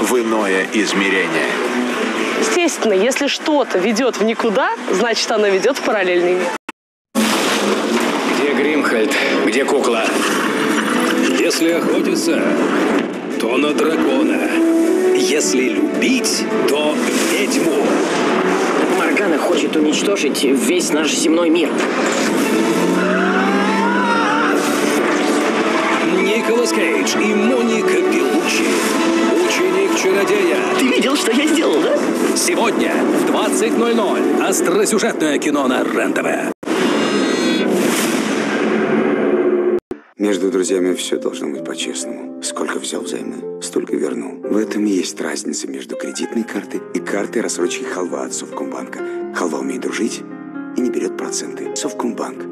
в иное измерение. Естественно, если что-то ведет в никуда, значит, оно ведет в параллельный мир. Где Гримхальд? Где кукла? Если охотиться, то на дракона. Если любить, то ведьму. Моргана хочет уничтожить весь наш земной мир. Николас Кейдж и Моника Беллуччи. Ученик чародея. Ты видел, что я сделал, да? Сегодня в 20:00 остросюжетное кино на РЕН-ТВ. Между друзьями все должно быть по-честному. Сколько взял взаймы, столько вернул. В этом и есть разница между кредитной картой и картой рассрочки Халва от Совкомбанка. Халва умеет дружить и не берет проценты. Совкомбанк.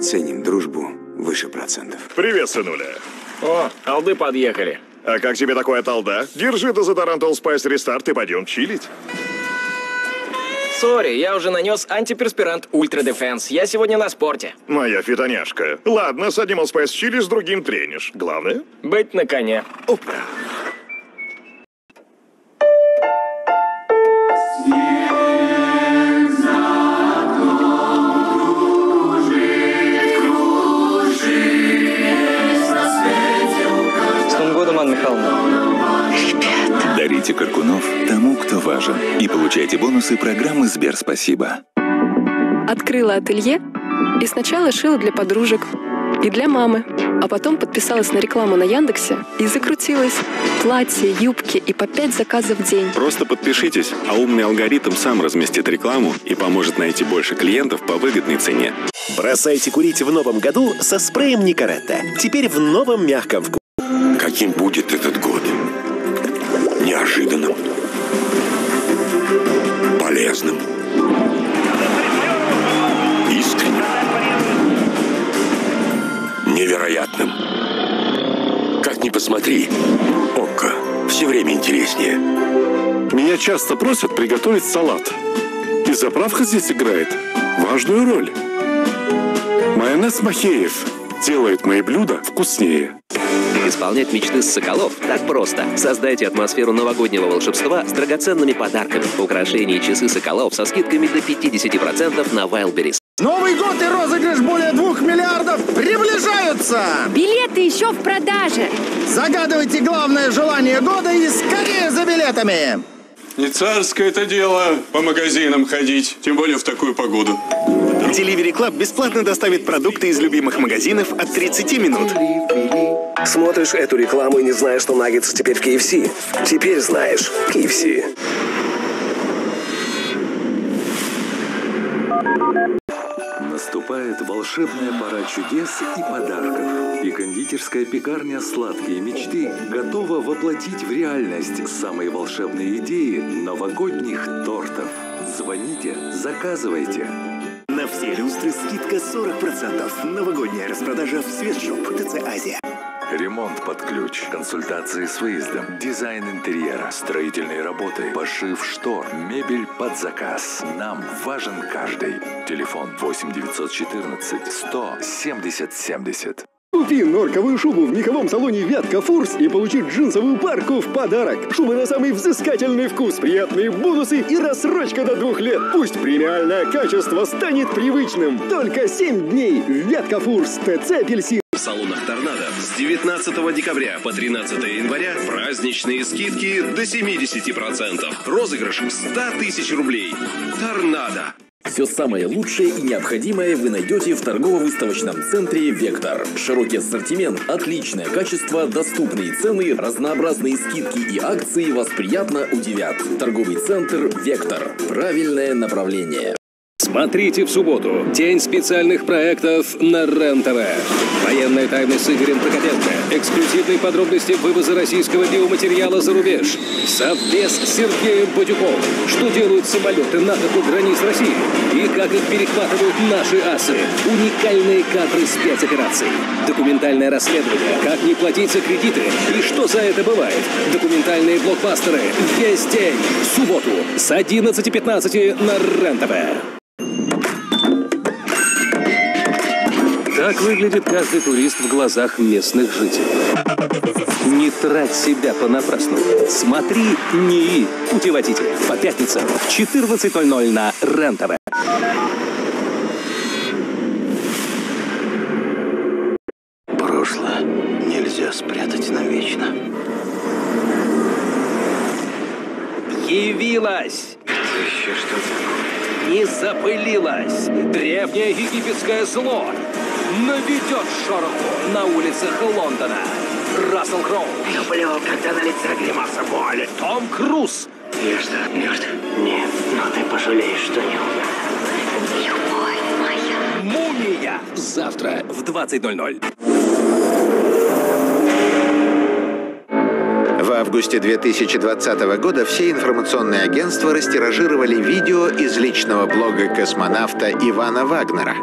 Ценим дружбу выше процентов. Привет, сынуля. О, алды подъехали. А как тебе такое талда? Держи дезодорант Old Spice Restart и пойдем чилить. Сори, я уже нанес антиперспирант Ультра Дефенс. Я сегодня на спорте. Моя фитоняшка. Ладно, с одним Old Spice чили, с другим тренишь. Главное? Быть на коне. Опа. Дарите каркунов тому, кто важен. И получайте бонусы программы «Сберспасибо». Открыла ателье и сначала шила для подружек и для мамы. А потом подписалась на рекламу на Яндексе и закрутилась. Платья, юбки и по 5 заказов в день. Просто подпишитесь, а умный алгоритм сам разместит рекламу и поможет найти больше клиентов по выгодной цене. Бросайте курить в новом году со спреем Никаретта. Теперь в новом мягком вкусе. Каким будет этот год? Неожиданным, полезным, искренним, невероятным. Как ни посмотри, ОККО все время интереснее. Меня часто просят приготовить салат. И заправка здесь играет важную роль. Майонез Махеев делает мои блюда вкуснее. Исполнять мечты с Соколов так просто. Создайте атмосферу новогоднего волшебства с драгоценными подарками. Украшения и часы Соколов со скидками до 50% на Wildberries. Новый год и розыгрыш более 2 миллиардов приближаются! Билеты еще в продаже! Загадывайте главное желание года и скорее за билетами! Не царское это дело по магазинам ходить, тем более в такую погоду. Delivery Club бесплатно доставит продукты из любимых магазинов от 30 минут. Смотришь эту рекламу и не знаешь, что наггетсы теперь в KFC? Теперь знаешь. KFC. Наступает волшебная пора чудес и подарков. И кондитерская пекарня «Сладкие мечты» готова воплотить в реальность самые волшебные идеи новогодних тортов. Звоните, заказывайте. На все люстры скидка 40%. Новогодняя распродажа в Светшоп, ТЦ Азия. Ремонт под ключ, консультации с выездом, дизайн интерьера, строительные работы, пошив штор, мебель под заказ. Нам важен каждый. Телефон 8 914 100 70 70. Купи норковую шубу в меховом салоне «Вятка Фурс» и получи джинсовую парку в подарок. Шуба на самый взыскательный вкус, приятные бонусы и рассрочка до 2 лет. Пусть премиальное качество станет привычным. Только 7 дней. «Вятка Фурс», ТЦ «Апельсин». В салонах «Торнадо» с 19 декабря по 13 января праздничные скидки до 70%. Розыгрыш 100 000 рублей. «Торнадо». Все самое лучшее и необходимое вы найдете в торгово-выставочном центре «Вектор». Широкий ассортимент, отличное качество, доступные цены, разнообразные скидки и акции вас приятно удивят. Торговый центр «Вектор». Правильное направление. Смотрите в субботу. День специальных проектов на РЕН-ТВ. Военная тайна с Игорем Прокопенко. Эксклюзивные подробности вывоза российского биоматериала за рубеж. Совбез с Сергеем Бадюковым. Что делают самолеты НАТО у границ России? И как их перехватывают наши асы. Уникальные кадры спецопераций. Документальное расследование. Как не платить за кредиты и что за это бывает. Документальные блокбастеры. Весь день. В субботу с 11:15 на РЕН-ТВ. Так выглядит каждый турист в глазах местных жителей. Не трать себя понапрасну. Смотри НИИ. Путеводитель. По пятницам в 14:00 на РЕН-ТВ. Прошлое нельзя спрятать навечно. Явилась! Это еще что такое? Не запылилась! Древнее египетское зло наведет шороху на улицах Лондона. Рассел Кроу. Люблю, когда на лице гримаса боли. Том Круз. Я что, мертв? Нет, но ты пожалеешь, что не умер. Любовь моя. Мумия. Завтра в 20:00. В августе 2020 года все информационные агентства растиражировали видео из личного блога космонавта Ивана Вагнера.